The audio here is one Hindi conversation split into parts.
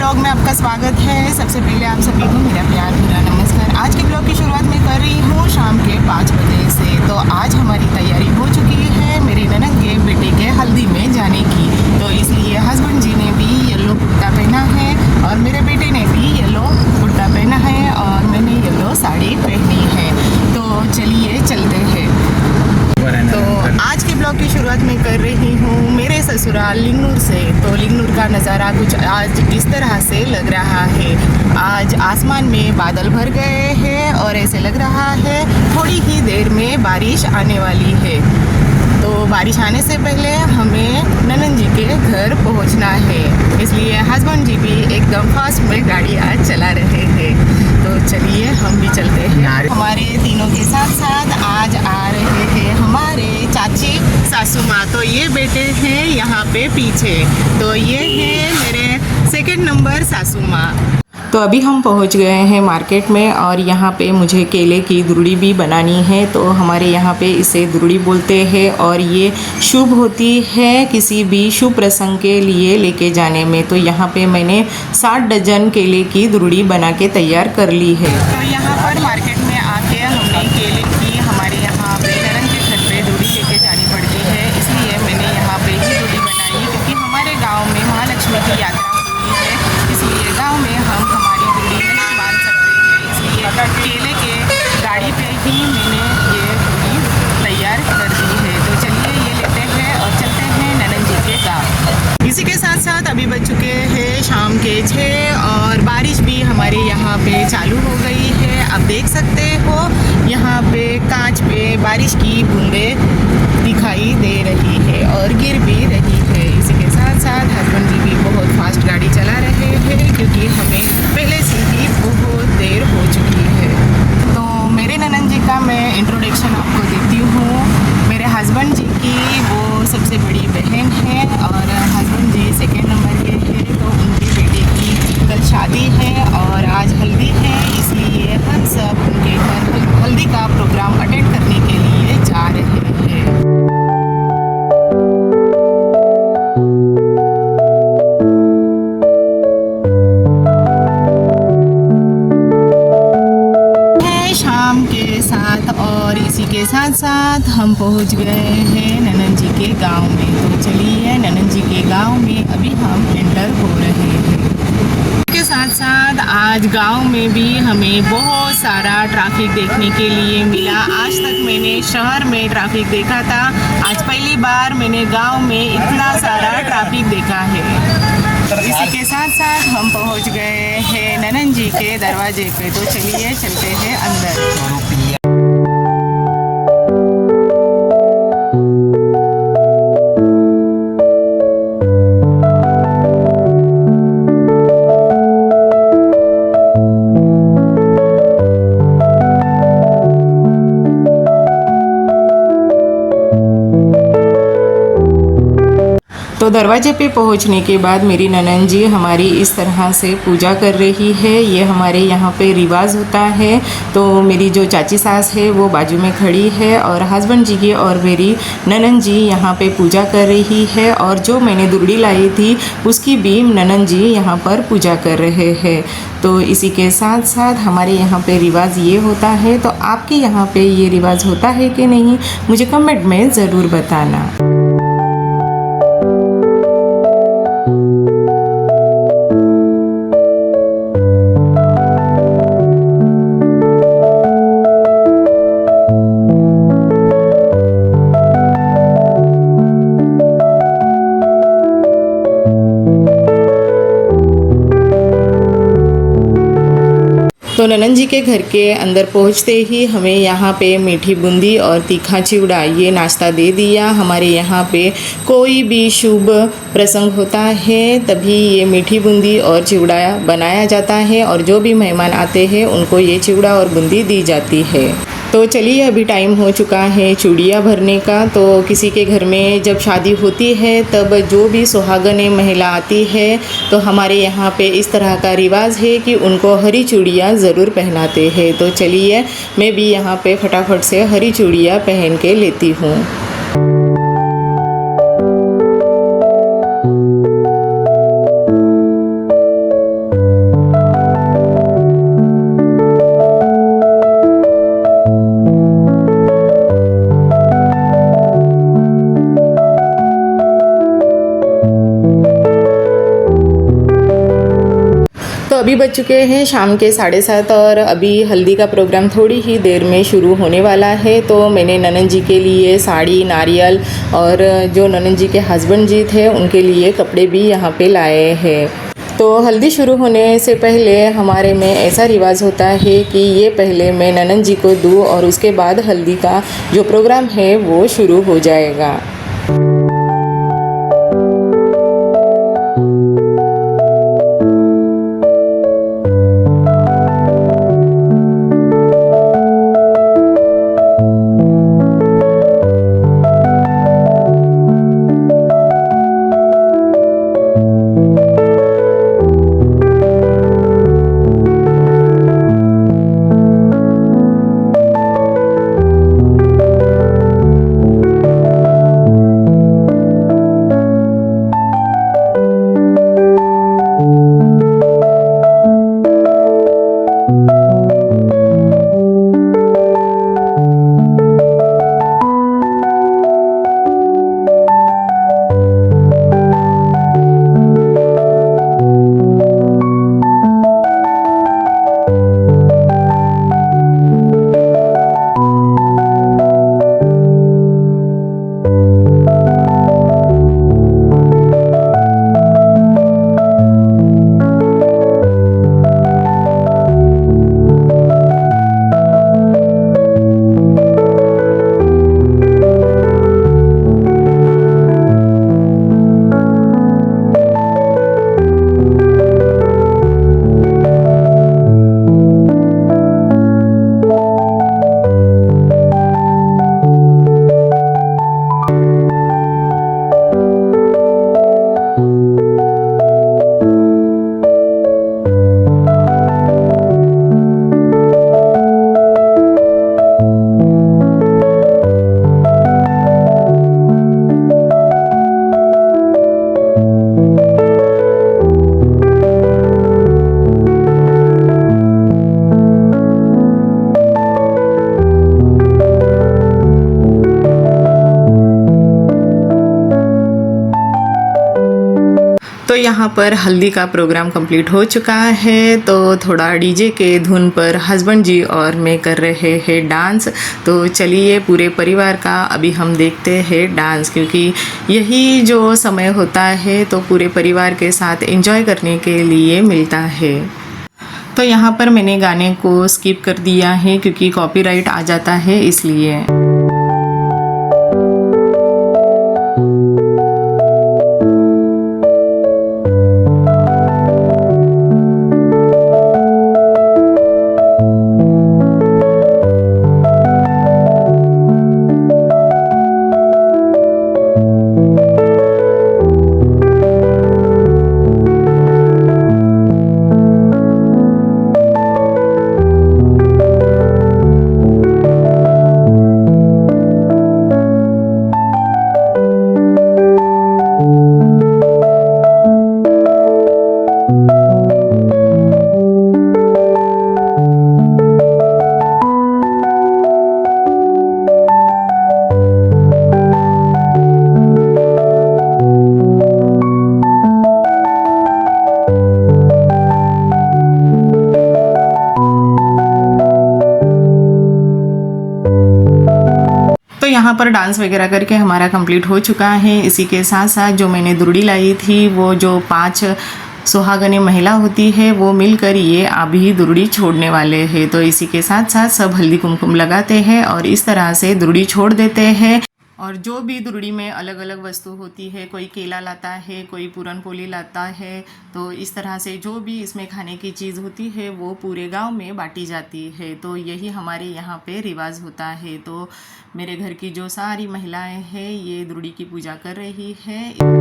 ब्लॉग में आपका स्वागत है। सबसे पहले आप सभी को मेरा प्यार भरा नमस्कार। आज के ब्लॉग की शुरुआत मैं कर रही हूँ शाम के 5 बजे से। तो आज हमारी तैयारी हो चुकी है मेरे ननद के बेटे के हल्दी में जाने की। तो इसलिए हस्बैंड जी ने भी येलो कुर्ता पहना है और मेरे बेटे ने भी येलो कुर्ता पहना है और मैंने येलो साड़ी पहनी है। तो चलिए चलते हैं। तो आज के ब्लॉग की शुरुआत मैं कर रही हूँ मेरे ससुराल लिंगनूर से। तो लिंगनूर का नज़ारा कुछ आज इस तरह से लग रहा है। आज आसमान में बादल भर गए हैं और ऐसे लग रहा है थोड़ी ही देर में बारिश आने वाली है। तो बारिश आने से पहले हमें ननद जी के घर पहुंचना है, इसलिए हस्बैंड जी भी एकदम फास्ट में गाड़ी आज चला रहे हैं। तो चलिए हम भी चलते हैं। हमारे तीनों के साथ साथ आज आ रहे हैं हमारे चाची सासू माँ। तो ये बेटे हैं यहाँ पे पीछे। तो ये है मेरे सेकंड नंबर सासू माँ। तो अभी हम पहुंच गए हैं मार्केट में और यहाँ पे मुझे केले की दुरुड़ी भी बनानी है। तो हमारे यहाँ पे इसे दुरुड़ी बोलते हैं और ये शुभ होती है किसी भी शुभ प्रसंग के लिए लेके जाने में। तो यहाँ पे मैंने 60 डजन केले की दुरुड़ी बना के तैयार कर ली है। तो यहाँ पर मार्केट में आके हमने केले की हमारे यहाँ पे ननद के घर पे दुरुड़ी लेके जानी पड़ती है, इसलिए मैंने यहाँ पे ही दुरुड़ी बनाई क्योंकि हमारे गाँव में महालक्ष्मी की यात्रा हुई है, इसलिए गाँव में हम हमारी दुरुड़ी नहीं बांध सकते हैं। इसलिए केले के गाड़ी पे ही मैंने ये दुरुड़ी तैयार कर दी है। तो चलिए ये लेते हैं और चलते हैं ननद जी के गाँव। इसी के साथ साथ अभी बज चुके हैं शाम के 6 और बारिश भी हमारे यहाँ पे चालू हो गई है। आप देख सकते हो यहाँ पे कांच पे बारिश की बूंदें दिखाई दे रही है और गिर भी रही है। इसी के साथ साथ हस्बैंड जी भी बहुत फास्ट गाड़ी चला रहे हैं क्योंकि हमें पहले से ही बहुत देर हो चुकी है। तो मेरे ननद जी का मैं इंट्रोडक्शन आपको देती हूँ। मेरे हस्बैंड जी की वो सबसे बड़ी बहन है और हस्बैंड जी सेकेंड नंबर के हैं। तो उनके बेटे की कल शादी है और आज हल्दी है, इसलिए हम सब उनके घर हल्दी का प्रोग्राम अटेंड करने के लिए जा रहे हैं। और इसी के साथ साथ हम पहुंच गए हैं ननद जी के गांव में। तो चलिए ननद जी के गांव में अभी हम एंटर हो रहे हैं। इसके साथ साथ आज गांव में भी हमें बहुत सारा ट्रैफिक देखने के लिए मिला। आज तक मैंने शहर में ट्रैफिक देखा था, आज पहली बार मैंने गांव में इतना सारा ट्रैफिक देखा है। इसी के साथ साथ हम पहुंच गए हैं ननद जी के दरवाजे पे। तो चलिए चलते हैं अंदर। तो दरवाजे पे पहुंचने के बाद मेरी ननद जी हमारी इस तरह से पूजा कर रही है। ये हमारे यहाँ पे रिवाज होता है। तो मेरी जो चाची सास है वो बाजू में खड़ी है और हस्बैंड जी की और मेरी ननद जी यहाँ पे पूजा कर रही है और जो मैंने दुरुड़ी लाई थी उसकी भी ननद जी यहाँ पर पूजा कर रहे हैं। तो इसी के साथ साथ हमारे यहाँ पे रिवाज ये होता है। तो आपके यहाँ पे ये रिवाज होता है कि नहीं, मुझे कमेंट में ज़रूर बताना। तो ननद जी के घर के अंदर पहुंचते ही हमें यहाँ पे मीठी बूंदी और तीखा चिवड़ा ये नाश्ता दे दिया। हमारे यहाँ पे कोई भी शुभ प्रसंग होता है तभी ये मीठी बूंदी और चिवड़ा बनाया जाता है और जो भी मेहमान आते हैं उनको ये चिवड़ा और बूंदी दी जाती है। तो चलिए अभी टाइम हो चुका है चूड़ियाँ भरने का। तो किसी के घर में जब शादी होती है तब जो भी सुहागने महिला आती है तो हमारे यहाँ पे इस तरह का रिवाज है कि उनको हरी चूड़ियाँ ज़रूर पहनाते हैं। तो चलिए मैं भी यहाँ पे फटाफट से हरी चूड़ियाँ पहन के लेती हूँ। अभी बज चुके हैं शाम के 7:30 और अभी हल्दी का प्रोग्राम थोड़ी ही देर में शुरू होने वाला है। तो मैंने ननंद जी के लिए साड़ी, नारियल और जो ननंद जी के हस्बैंड जी थे उनके लिए कपड़े भी यहाँ पे लाए हैं। तो हल्दी शुरू होने से पहले हमारे में ऐसा रिवाज होता है कि ये पहले मैं ननंद जी को दूँ और उसके बाद हल्दी का जो प्रोग्राम है वो शुरू हो जाएगा। तो यहाँ पर हल्दी का प्रोग्राम कंप्लीट हो चुका है। तो थोड़ा डीजे के धुन पर हस्बैंड जी और मैं कर रहे हैं डांस। तो चलिए पूरे परिवार का अभी हम देखते हैं डांस, क्योंकि यही जो समय होता है तो पूरे परिवार के साथ एंजॉय करने के लिए मिलता है। तो यहाँ पर मैंने गाने को स्किप कर दिया है क्योंकि कॉपीराइट आ जाता है इसलिए। यहाँ पर डांस वगैरह करके हमारा कंप्लीट हो चुका है। इसी के साथ साथ जो मैंने दुरड़ी लाई थी, वो जो 5 सुहागने महिला होती है वो मिलकर ये अभी दुरड़ी छोड़ने वाले हैं। तो इसी के साथ साथ सब हल्दी कुमकुम लगाते हैं और इस तरह से दुरड़ी छोड़ देते हैं। और जो भी दुरड़ी में अलग अलग वस्तु होती है, कोई केला लाता है, कोई पूरन पोली लाता है, तो इस तरह से जो भी इसमें खाने की चीज़ होती है वो पूरे गांव में बांटी जाती है। तो यही हमारे यहाँ पे रिवाज होता है। तो मेरे घर की जो सारी महिलाएं हैं ये दुरड़ी की पूजा कर रही है।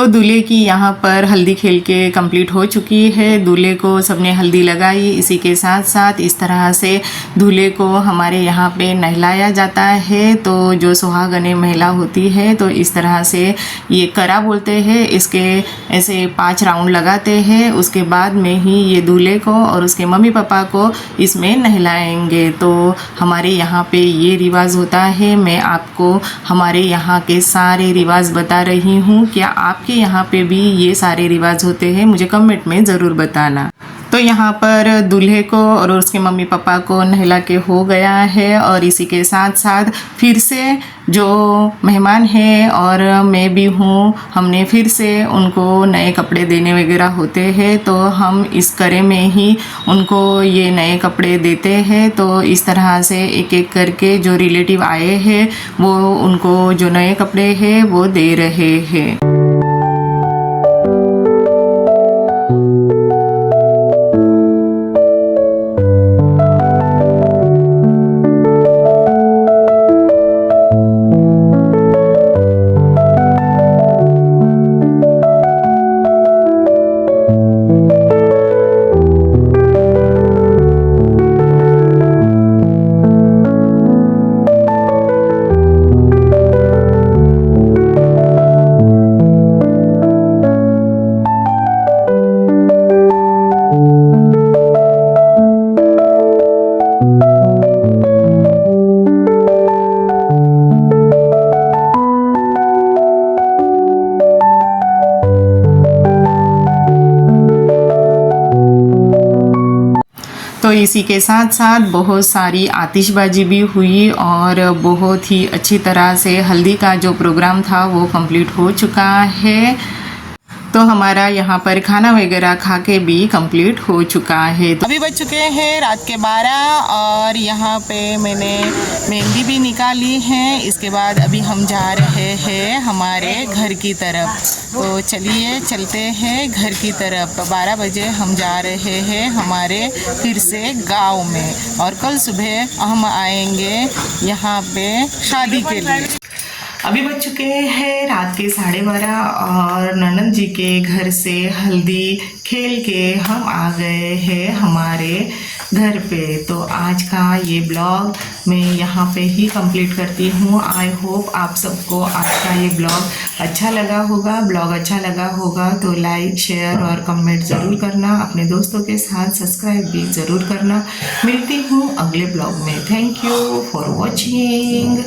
तो दूल्हे की यहाँ पर हल्दी खेल के कंप्लीट हो चुकी है। दूल्हे को सबने हल्दी लगाई। इसी के साथ साथ इस तरह से दूल्हे को हमारे यहाँ पे नहलाया जाता है। तो जो सुहागने महिला होती है तो इस तरह से ये करा बोलते हैं, इसके ऐसे 5 राउंड लगाते हैं। उसके बाद में ही ये दूल्हे को और उसके मम्मी पापा को इसमें नहलाएंगे। तो हमारे यहाँ पे ये रिवाज होता है। मैं आपको हमारे यहाँ के सारे रिवाज बता रही हूँ। क्या आपके यहाँ पे भी ये सारे रिवाज होते हैं? मुझे कमेंट में ज़रूर बताना। तो यहाँ पर दूल्हे को और उसके मम्मी पापा को नहला के हो गया है। और इसी के साथ साथ फिर से जो मेहमान हैं और मैं भी हूँ, हमने फिर से उनको नए कपड़े देने वगैरह होते हैं। तो हम इस करे में ही उनको ये नए कपड़े देते हैं। तो इस तरह से एक एक करके जो रिलेटिव आए हैं वो उनको जो नए कपड़े हैं वो दे रहे हैं। तो इसी के साथ साथ बहुत सारी आतिशबाजी भी हुई और बहुत ही अच्छी तरह से हल्दी का जो प्रोग्राम था वो कंप्लीट हो चुका है। तो हमारा यहाँ पर खाना वगैरह खा के भी कंप्लीट हो चुका है। तो अभी बज चुके हैं रात के 12 और यहाँ पे मैंने मेहंदी भी निकाली है। इसके बाद अभी हम जा रहे हैं हमारे घर की तरफ। तो चलिए चलते हैं घर की तरफ। 12 बजे हम जा रहे हैं हमारे फिर से गांव में और कल सुबह हम आएंगे यहाँ पे शादी के लिए। अभी बज चुके हैं रात के 12:30 और ननद जी के घर से हल्दी खेल के हम आ गए हैं हमारे घर पे। तो आज का ये ब्लॉग मैं यहाँ पे ही कंप्लीट करती हूँ। आई होप आप सबको आज का ये ब्लॉग अच्छा लगा होगा। ब्लॉग अच्छा लगा होगा तो लाइक शेयर और कमेंट ज़रूर करना। अपने दोस्तों के साथ सब्सक्राइब भी ज़रूर करना। मिलती हूँ अगले ब्लॉग में। Thank you for watching.